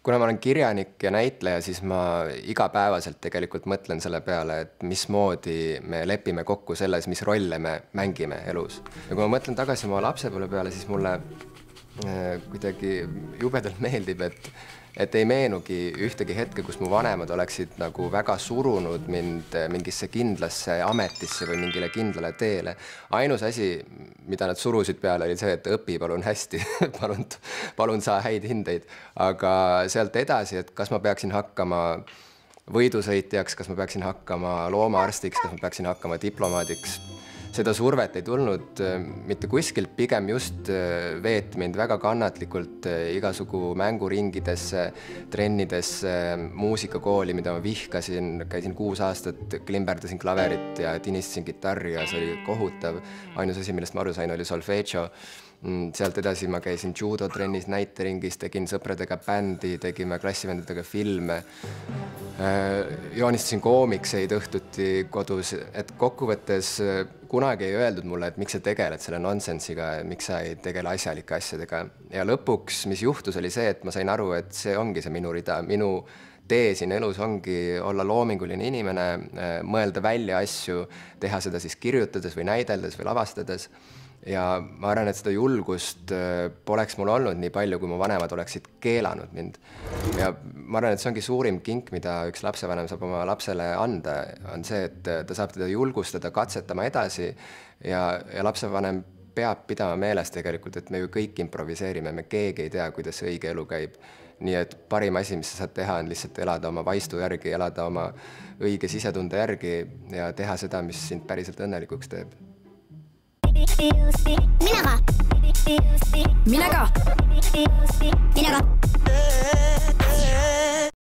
kuna ma olen kirjanik ja näitleja, siis ma igapäevaselt tegelikult mõtlen selle peale, et mismoodi me lepime kokku selles, mis rolle me mängime elus. Ja kui ma mõtlen tagasi oma lapsepõlve peale, siis mulle kuidagi jubedalt meeldib, et ei meenugi ühtegi hetke, kus mu vanemad oleksid nagu väga surunud mind mingisse kindlasse ametisse või mingile kindlale teele. Ainus asi, mida nad surusid peale, oli see, et õpi palun hästi, palun saa häid hindeid. Aga sealt edasi, et kas ma peaksin hakkama võidusõitjaks, kas ma peaksin hakkama loomaarstiks, kas ma peaksin hakkama diplomaadiks. Seda survet ei tulnud mitte kuskilt, pigem just veet mind väga kannatlikult igasugu mänguringidesse, trennidesse, muusikakooli, mida ma vihkasin, käisin 6 aastat, klimberdasin klaverit ja tinistasin kitarri ja see oli kohutav. Ainus asi, millest ma aru sain, oli solfeggio. Sealt edasi ma käisin judotrennis, näiteringis, tegin sõpradega bändi, tegime klassivendadega filme. Joonistasin koomikseid õhtuti kodus, et kokkuvõttes kunagi ei öeldud mulle, et miks sa tegeled selle nonsensiga, miks sa ei tegele asjalike asjadega. Ja lõpuks, mis juhtus, oli see, et ma sain aru, et see ongi see minu rida. Minu tee siin elus ongi olla loominguline inimene, mõelda välja asju, teha seda siis kirjutades või näideldes või lavastades. Ja ma arvan, et seda julgust poleks mul olnud nii palju, kui mu vanemad oleksid keelanud mind. Ja ma arvan, et see ongi suurim kink, mida üks lapsevanem saab oma lapsele anda, on see, et ta saab teda julgustada, katsetama edasi ja lapsevanem peab pidama meeles tegelikult, et me ju kõik improviseerime, me keegi ei tea, kuidas see õige elu käib. Nii et parim asi, mis sa saad teha, on lihtsalt elada oma vaistu järgi, elada oma õige sisetunde järgi ja teha seda, mis sind päriselt õnnelikuks teeb. Mina ka.